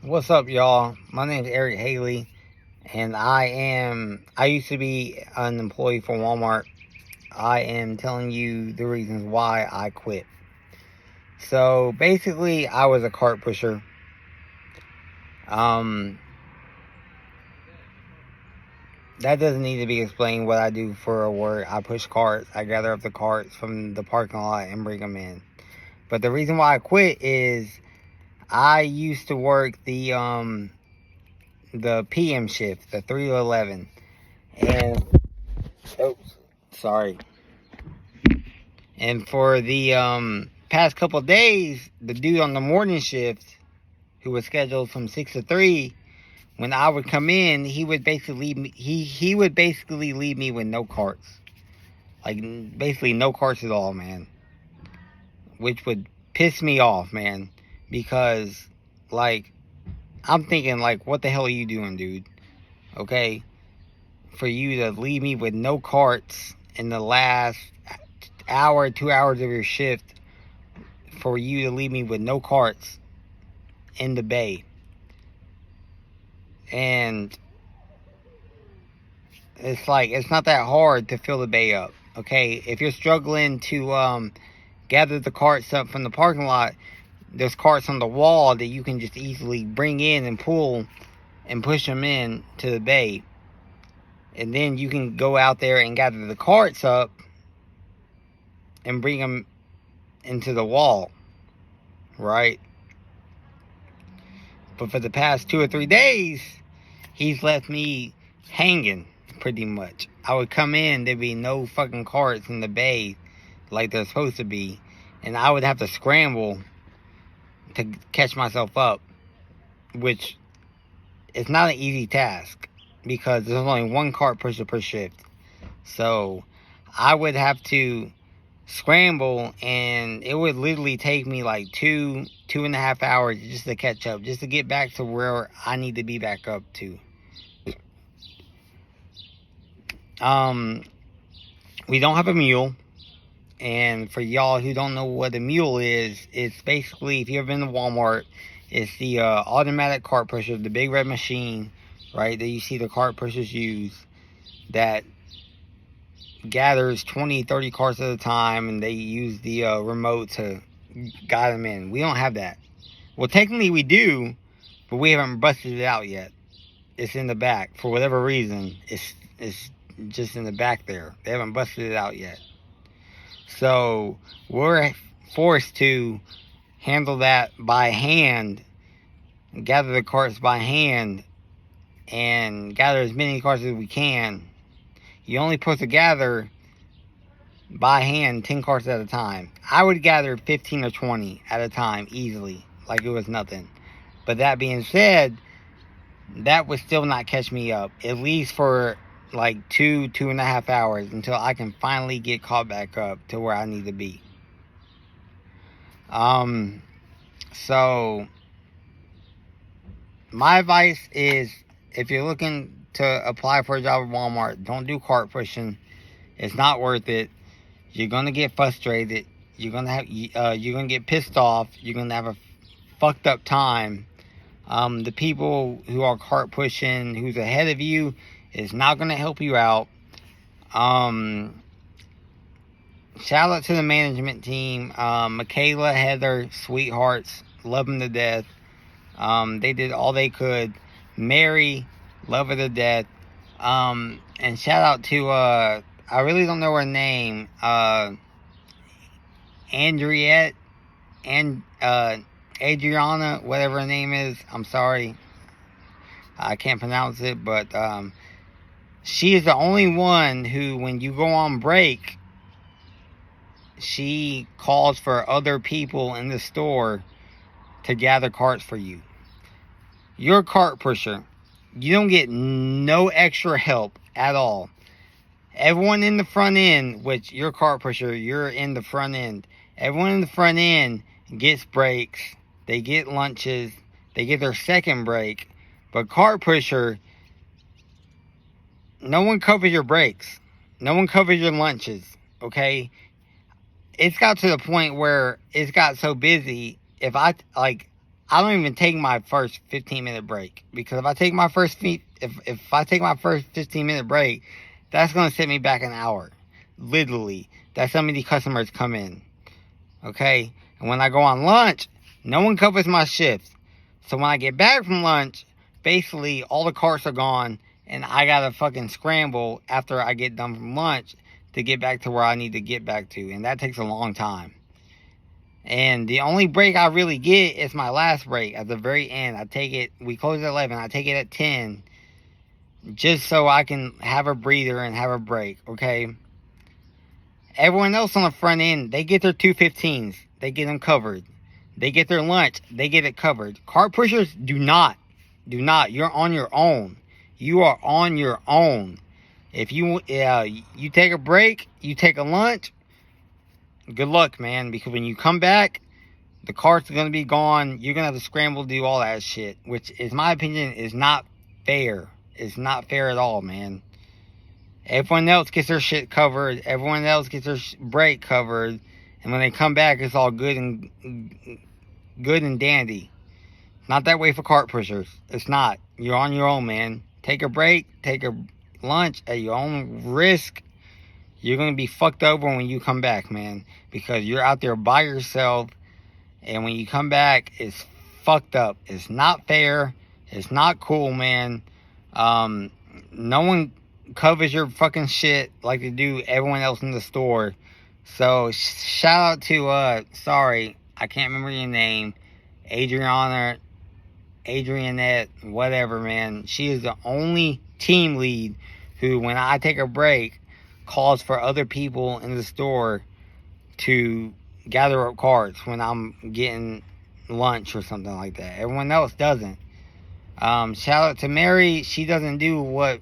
What's up, y'all? My name's Eric Haley, and I used to be an employee for Walmart. I am telling you the reasons why I quit. So basically, I was a cart pusher. Um, that doesn't need to be explained what I do for a work. I push carts. I gather up the carts from the parking lot and bring them in. But the reason why I quit is I used to work the PM shift, the 3 to 11, and oops, sorry. And for the past couple of days, the dude on the morning shift, who was scheduled from 6 to 3, when I would come in, he would basically leave me. He would basically leave me with no carts, like basically no carts at all, man. Which would piss me off, man, because like I'm thinking like, what the hell are you doing, dude? Okay, for you to leave me with no carts in the last hour, 2 hours of your shift, for you to leave me with no carts in the bay. And it's like, it's not that hard to fill the bay up. Okay, if you're struggling to gather the carts up from the parking lot, there's carts on the wall that you can just easily bring in and pull and push them in to the bay. And then you can go out there and gather the carts up and bring them into the wall, right? But for the past 2 or 3 days, he's left me hanging, pretty much. I would come in, there'd be no fucking carts in the bay like they're supposed to be, and I would have to scramble to catch myself up, which is not an easy task because there's only one cart pusher per shift. So I would have to scramble, and it would literally take me like 2.5 hours just to catch up, just to get back to where I need to be back up to. We don't have a mule, and for y'all who don't know what a mule is, it's basically, if you've ever been to Walmart, it's the automatic cart pusher, the big red machine, right, that you see the cart pushers use, that gathers 20-30 carts at a time, and they use the remote to guide them in. We don't have that. Well, technically we do, but we haven't busted it out yet. It's in the back for whatever reason. It's just in the back there. They haven't busted it out yet. So we're forced to handle that by hand, gather the carts by hand, and gather as many carts as we can. You only supposed to gather by hand 10 carts at a time. I would gather 15 or 20 at a time easily, like it was nothing. But that being said, that would still not catch me up, at least for like 2.5 hours, until I can finally get caught back up to where I need to be. So my advice is, if you're looking to apply for a job at Walmart, don't do cart pushing. It's not worth it. You're gonna get frustrated. You're gonna get pissed off. You're gonna have a fucked up time. The people who are cart pushing, who's ahead of you, is not gonna help you out. Shout out to the management team. Michaela, Heather, sweethearts, love them to death. They did all they could. Mary, love her to death. And shout out to I really don't know her name. Andriette and Adriana, whatever her name is. I'm sorry, I can't pronounce it, but she is the only one who, when you go on break, she calls for other people in the store to gather carts for you. You're a cart pusher. You don't get no extra help at all. Everyone in the front end, which you're a cart pusher, you're in the front end. Everyone in the front end gets breaks. They get lunches. They get their second break. But cart pusher, no one covers your breaks. No one covers your lunches. Okay? It's got to the point where it's got so busy. If I, like, I don't even take my first 15-minute break, because if I take my first if I take my first 15-minute break, that's gonna set me back an hour. Literally, that's how many customers come in. Okay, and when I go on lunch, no one covers my shift. So when I get back from lunch, basically all the carts are gone, and I gotta fucking scramble after I get done from lunch to get back to where I need to get back to, and that takes a long time. And the only break I really get is my last break at the very end. I take it, we close at 11, I take it at 10, just so I can have a breather and have a break, okay? Everyone else on the front end, they get their 215s, they get them covered. They get their lunch, they get it covered. Cart pushers do not. You're on your own. You are on your own. If you take a break, you take a lunch, good luck, man, because when you come back, the carts are going to be gone. You're going to have to scramble to do all that shit, which, in my opinion, is not fair. It's not fair at all, man. Everyone else gets their shit covered. Everyone else gets their break covered. And when they come back, it's all good and dandy. Not that way for cart pushers. It's not. You're on your own, man. Take a break. Take a lunch at your own risk. You're going to be fucked over when you come back, man, because you're out there by yourself, and when you come back, it's fucked up. It's not fair. It's not cool, man. No one covers your fucking shit like they do everyone else in the store. So shout out to sorry, I can't remember your name, Adrianette, whatever, man. She is the only team lead who, when I take a break, calls for other people in the store to gather up carts when I'm getting lunch or something like that. Everyone else doesn't. Shout out to Mary. She doesn't do what,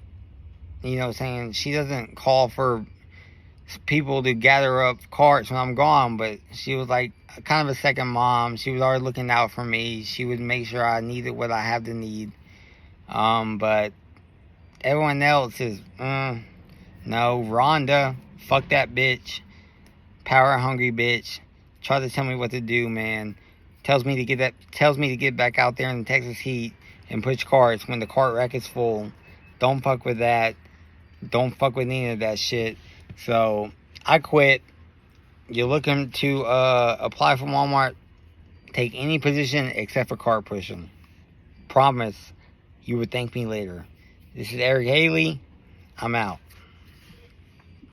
saying, she doesn't call for people to gather up carts when I'm gone, but she was like kind of a second mom. She was always looking out for me. She would make sure I needed what I have to need. But everyone else is, no. Rhonda, fuck that bitch. Power hungry bitch. Tries to tell me what to do, man. Tells me to get back out there in the Texas heat and push carts when the cart rack is full. Don't fuck with that. Don't fuck with any of that shit. So I quit. You're looking to apply for Walmart, take any position except for cart pushing. Promise you would thank me later. This is Eric Haley. I'm out.